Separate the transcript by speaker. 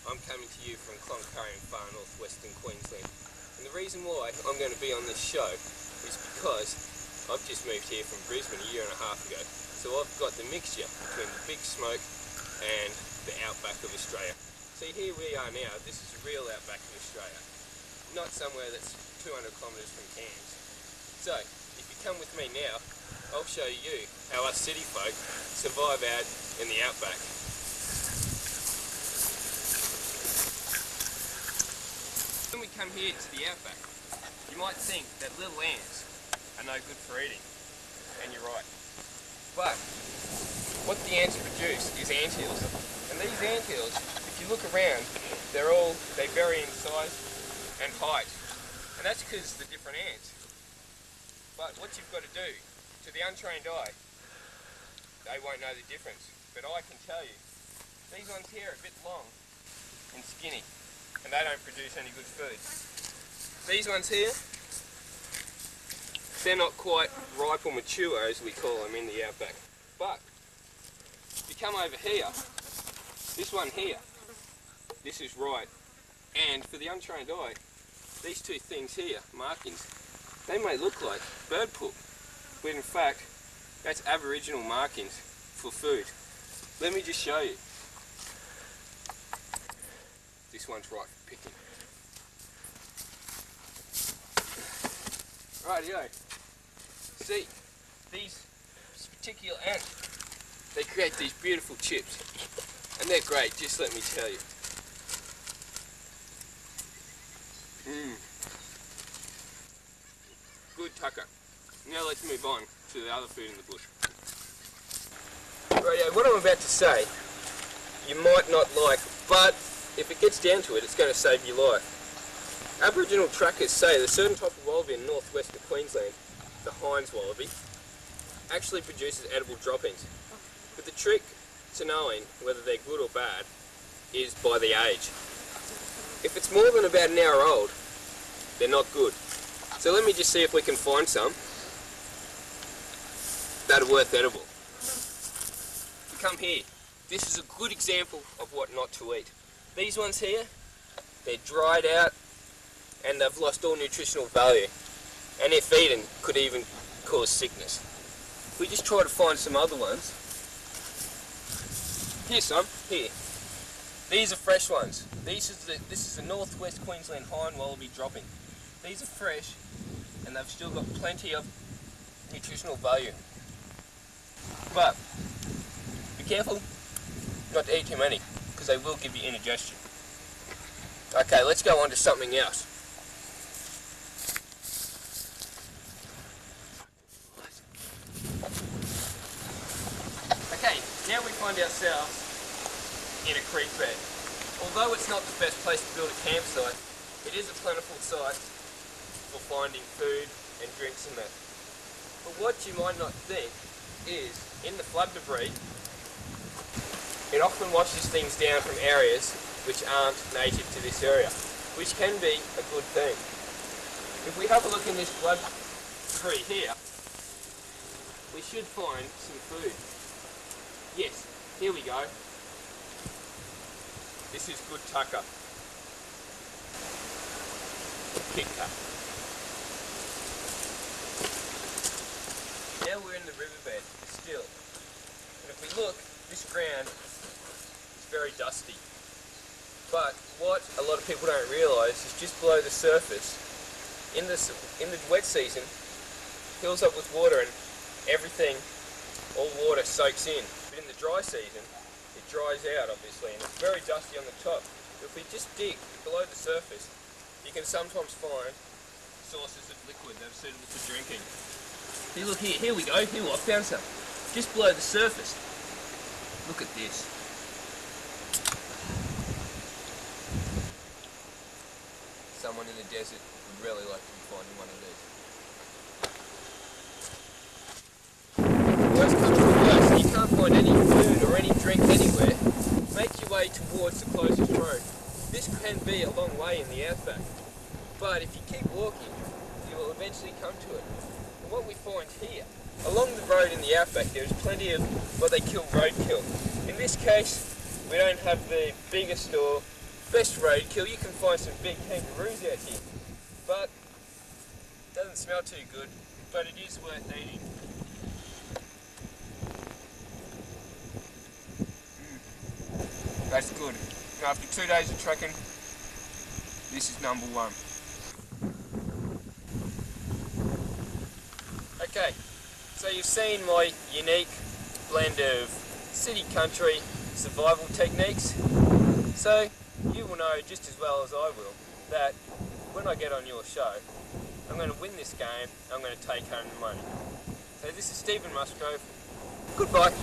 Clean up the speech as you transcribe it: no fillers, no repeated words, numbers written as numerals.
Speaker 1: I'm coming to you from Cloncurry in far northwestern Queensland. And the reason why I'm going to be on this show is because I've just moved here from Brisbane a year and a half ago. So I've got the mixture between the big smoke and the outback of Australia. See, here we are now. This is a real outback of Australia. Not somewhere that's 200 kilometres from Cairns. So, if you come with me now, I'll show you how us city folk survive out in the outback. When we come here to the outback, you might think that little ants are no good for eating, and you're right. But what the ants produce is anthills, and these anthills, if you look around, they vary in size and height, and that's because of the different ants. But what you've got to do, to the untrained eye, they won't know the difference, but I can tell you, these ones here are a bit long and skinny, and they don't produce any good food. These ones here, they're not quite ripe or mature, as we call them in the outback. But if you come over here, this one here, this is right. And for the untrained eye, these two things here, markings, they may look like bird poop, but in fact, that's Aboriginal markings for food. Let me just show you. This one's right for picking. Rightio. See, these particular ants, they create these beautiful chips, and they're great, just let me tell you. Good tucker. Now let's move on to the other food in the bush. Rightio, what I'm about to say, you might not like, but if it gets down to it, it's going to save your life. Aboriginal trackers say that a certain type of wallaby in northwestern Queensland, the Hines wallaby, actually produces edible droppings. But the trick to knowing whether they're good or bad is by the age. If it's more than about an hour old, they're not good. So let me just see if we can find some that are worth edible. Come here. This is a good example of what not to eat. These ones here, they're dried out and they've lost all nutritional value. And if eaten, could even cause sickness. If we just try to find some other ones. Here's some. Here. These are fresh ones. This is the northwest Queensland Hine wallaby dropping. These are fresh and they've still got plenty of nutritional value. But be careful not to eat too many, because they will give you indigestion. Okay, let's go on to something else. Okay, now we find ourselves in a creek bed. Although it's not the best place to build a campsite, it is a plentiful site for finding food and drinks and that. But what you might not think is, in the flood debris, it often washes things down from areas which aren't native to this area, which can be a good thing. If we have a look in this flood debris here, we should find some food. Yes, here we go. This is good tucker. Kit cut. Now we're in the riverbed still. And if we look, this ground is very dusty. But what a lot of people don't realise is just below the surface, in the wet season, fills up with water and everything, all water soaks in. But in the dry season, it dries out obviously and it's very dusty on the top. But if we just dig below the surface, you can sometimes find sources of liquid that are suitable for drinking. Hey, look here, here we go, here I found some. Just below the surface. Look at this. Someone in the desert would really like to be finding one of these. Worst comes to worst, you can't find any food or any drink anywhere. Make your way towards the closest road. This can be a long way in the outback, but if you keep walking, you will eventually come to it. And what we find here, along the road in the outback, there is plenty of what they call roadkill. In this case, we don't have the biggest or best roadkill. You can find some big kangaroos out here, but it doesn't smell too good, but it is worth eating. That's good. After 2 days of trekking, this is number one. Okay, so you've seen my unique blend of city country survival techniques. So you will know just as well as I will that when I get on your show, I'm going to win this game, I'm going to take home the money. So this is Stephen Musgrove. Goodbye.